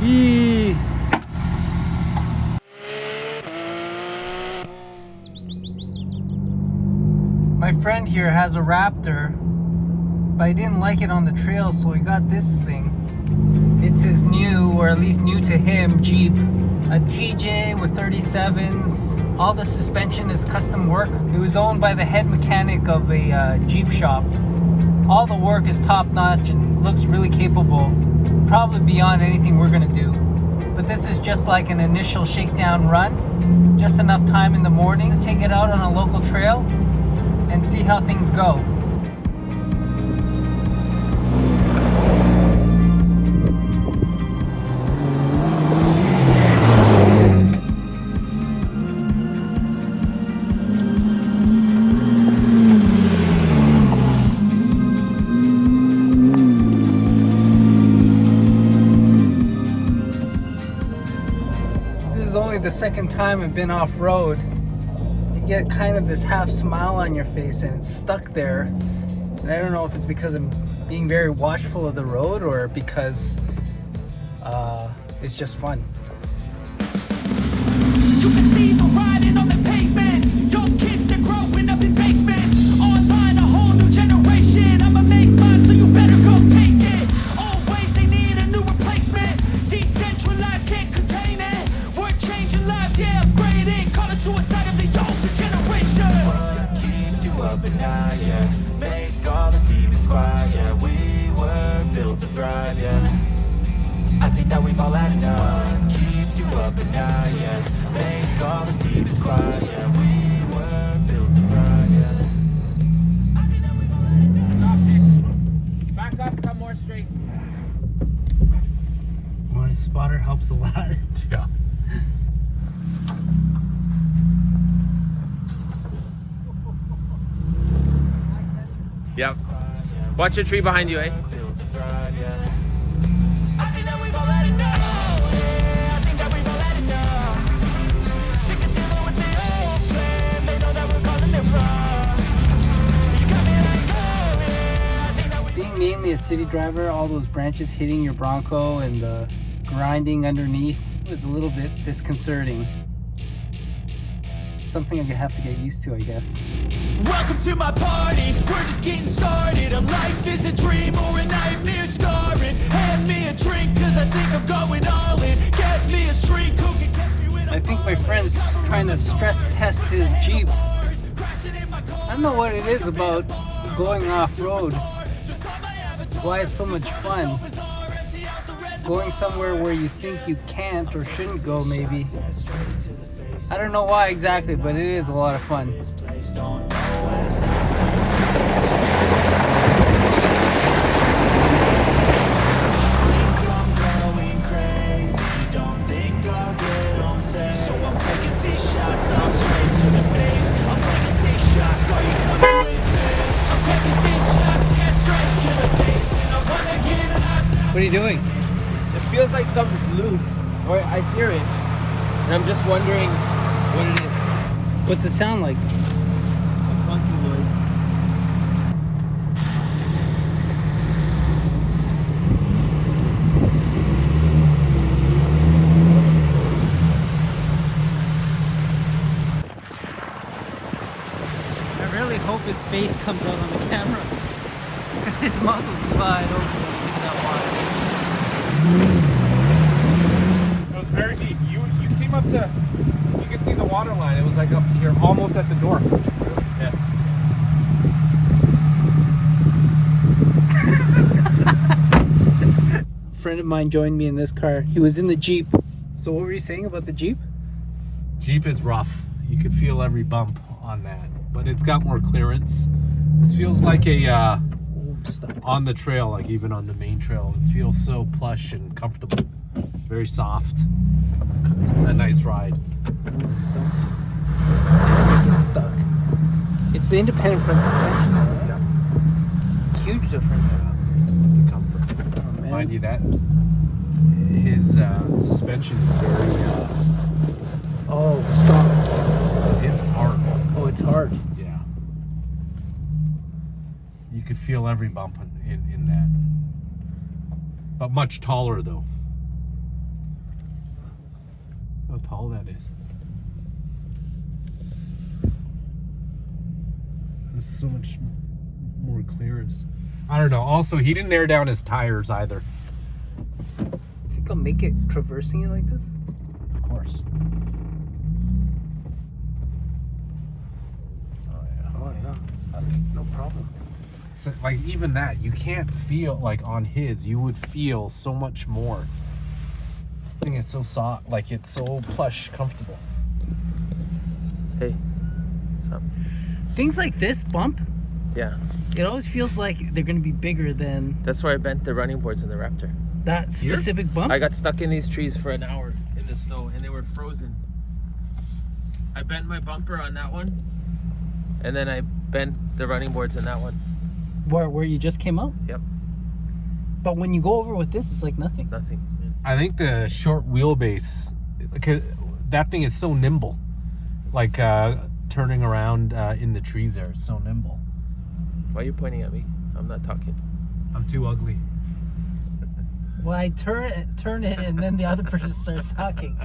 Eee. My friend here has a Raptor, but he didn't like it on the trail, so he got this thing. It's his new, or at least new to him, Jeep. A TJ with 37s. All the suspension is custom work. It was owned by the head mechanic of a Jeep shop. All the work is top notch and looks really capable. Probably beyond anything we're gonna do. But this is just like an initial shakedown run. Just enough time in the morning to take it out on a local trail and see how things go. Only the second time I've been off-road. You get kind of this half smile on your face and it's stuck there, and I don't know if it's because I'm being very watchful of the road or because it's just fun. You can see the riding on the pavement, young kids that growing up in basements, online a whole new generation. I'ma make mine, so you better go take it. Always they need a new replacement, decentralized, can't contain it. Lives, yeah, upgrading, call it suicide of the older generation. What keeps you up at night, yeah, make all the demons quiet, yeah, we were built to thrive, yeah, I think that we've all had enough. What keeps you up at night, yeah, make all the demons quiet, yeah, we were built to thrive, yeah, I think that we've all had enough. Back up, come more straight. My spotter helps a lot. Yeah. Yep. Watch the tree behind you, eh? Being mainly a city driver, all those branches hitting your Bronco and the grinding underneath was a little bit disconcerting. Something I have to get used to, I guess. Welcome to my party, we're just getting started. A life is a dream or a nightmare scarring. Hand me a drink, cause I think I'm going all in. Get me a shrink who can catch me when I think my friend's trying to stress test his Jeep. I don't know what it is about going off-road. Why it's so much fun. Going somewhere where you think you can't or shouldn't go, maybe. I don't know why exactly, but it is a lot of fun. What are you doing? It feels like something's loose, or I hear it, and I'm just wondering what it is. What's it sound like? A funky noise. I really hope his face comes out on the camera, because his mouth was wide open when he hit that water. It was very deep. You came up to, you could see the water line. It was like up to here, almost at the door. Yeah. A friend of mine joined me in this car. He was in the Jeep. So what were you saying about the Jeep? Jeep is rough. You could feel every bump on that, but it's got more clearance. This feels like a on the trail, like even on the main trail. It feels so plush and comfortable. Very soft. A nice ride. I'm stuck. I get stuck. It's the independent front suspension. Yeah. Huge difference. The comfort. Oh, man. Mind you that his suspension is very soft. His is hard. Oh, it's hard. Yeah. You could feel every bump in that. But much taller though. tall that is. There's so much more clearance. I don't know. Also, he didn't air down his tires either. Think I'll make it traversing it like this? Of course. Oh yeah. Oh yeah, no problem. So, like even that, you can't feel like on his. You would feel so much more. This thing is so soft, like it's so plush, comfortable. Hey, what's up? Things like this bump, Yeah, it always feels like they're gonna be bigger than that's where I bent the running boards in the Raptor. that specific bump. I got stuck in these trees for an hour in the snow, and they were frozen. I bent my bumper on that one, and then I bent the running boards in that one. Where you just came out. Yep, But when you go over with this, it's like nothing. nothing. I think the short wheelbase, because that thing is so nimble. Like turning around in the trees there is so nimble. Why are you pointing at me? I'm not talking. I'm too ugly. Well, I turn it, and then the other person starts talking.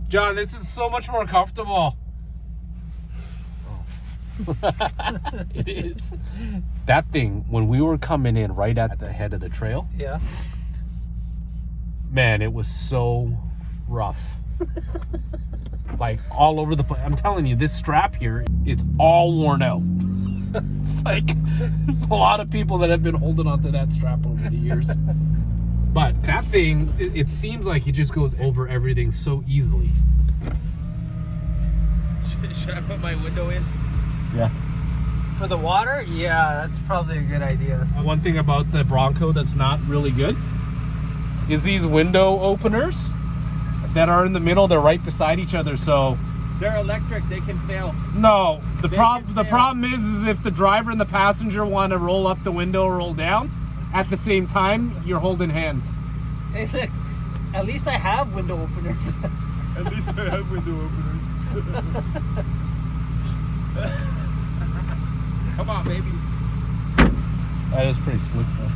John, this is so much more comfortable. It is. That thing, when we were coming in right at the head of the trail, Yeah. man, it was so rough. Like all over the place. I'm telling you, this strap here, it's all worn out. It's like there's a lot of people that have been holding onto that strap over the years. But that thing, it seems like it just goes over everything so easily. Should I put my window in? Yeah. For the water, yeah, that's probably a good idea. One thing about the Bronco that's not really good is these window openers that are in the middle. They're right beside each other, so They're electric. They can fail. no. The They problem can fail. is if the driver and the passenger want to roll up the window or roll down at the same time, you're holding hands. Hey, look, at least I have window openers. At least I have window openers. Come on, baby. That is pretty slick though.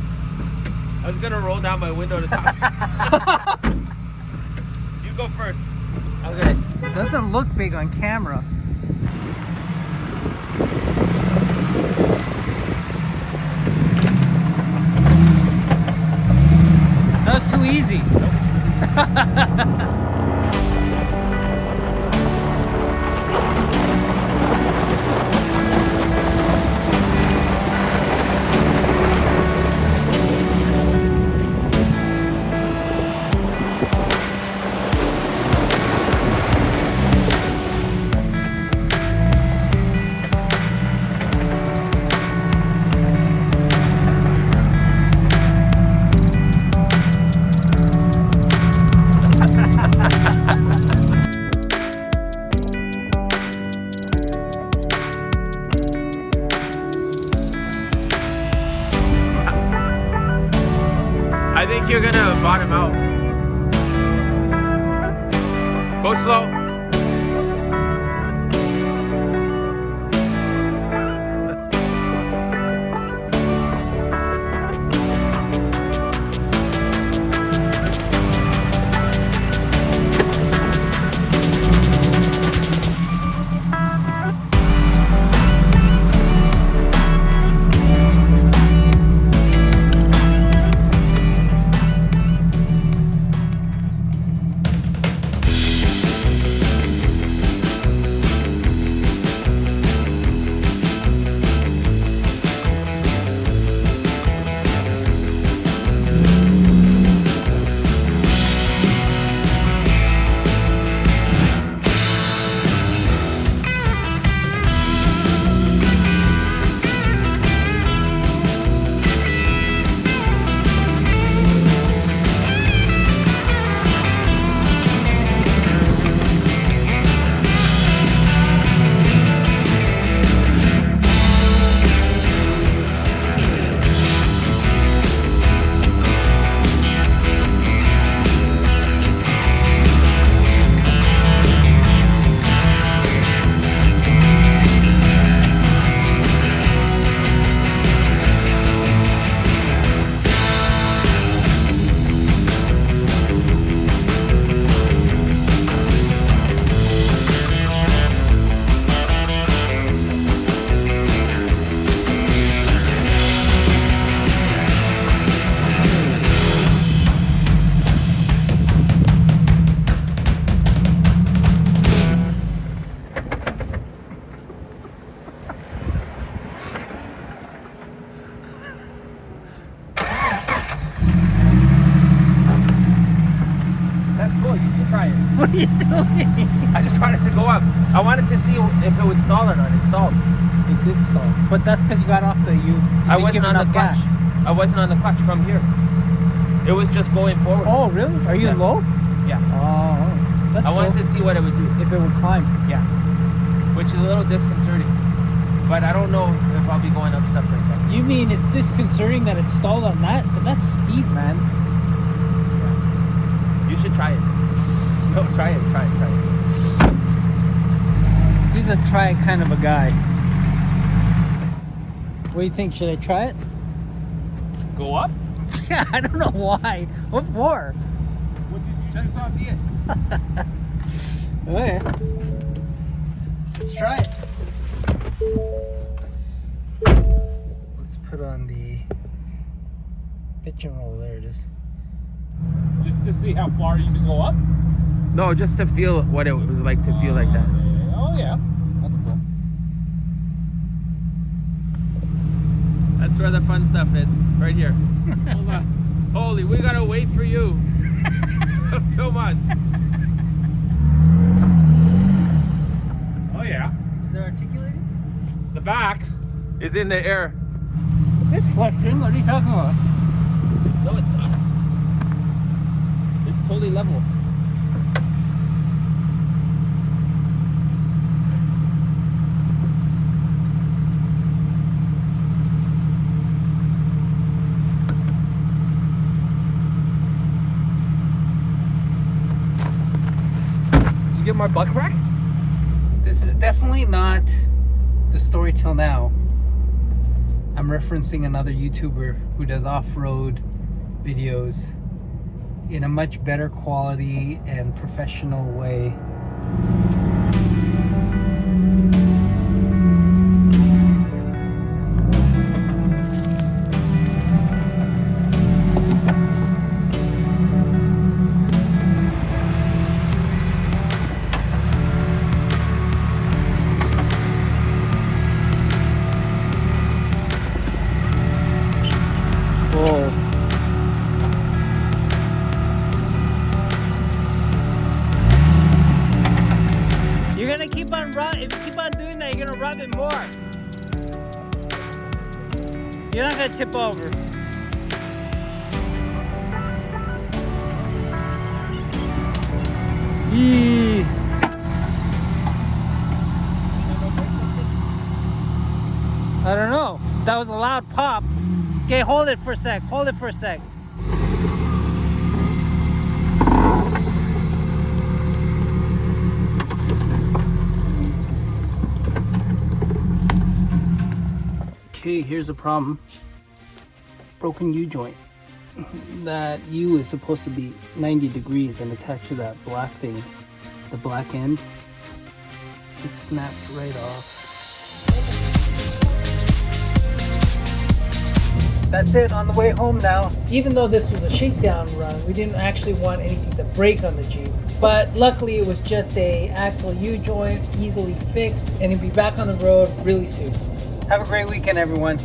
I was gonna roll down my window to talk. You go first. Okay. Doesn't look big on camera. That was too easy. I think you're gonna bottom out. Go slow. What are you doing? I just wanted to go up. I wanted to see if it would stall or not. It stalled. It did stall, but that's because you got off the I wasn't on the clutch. I wasn't on the clutch from here. It was just going forward. Oh, really? Are you Yeah. low? Yeah. Oh, that's I cool. wanted to see what it would do. If it would climb. Yeah. Which is a little disconcerting. But I don't know if I'll be going up stuff like that. You mean it's disconcerting that it stalled on that? But that's steep, man. You should try it. No, try it. He's a try it kind of a guy. What do you think? Should I try it? Go up? Yeah, I don't know why. What for? Just to see it. Okay. Let's try it. Let's put on the pitch and roll. There it is. Just to see how far you can go up? No, just to feel what it was like to feel like that. Oh yeah, that's cool. That's where the fun stuff is. Right here. Hold on. Holy, we gotta wait for you to film us. Oh yeah. Is it articulated? The back is in the air. It's flexing. What are you talking about? No, it's not. It's totally level. Did you get my buck rack? This is definitely not the story till now. I'm referencing another YouTuber who does off-road videos in a much better quality and professional way. Whoa. You're gonna keep on if you keep on doing that, you're gonna rub it more. You're not gonna tip over. Yee. I don't know. That was a loud pop. Okay, hold it for a sec. Hold it for a sec. Okay, here's a problem. Broken U-joint. That U is supposed to be 90 degrees and attached to that black thing, the black end. It snapped right off. That's it on the way home now. Even though this was a shakedown run, we didn't actually want anything to break on the Jeep. But luckily it was just a axle U-joint, easily fixed, and it'll be back on the road really soon. Have a great weekend, everyone.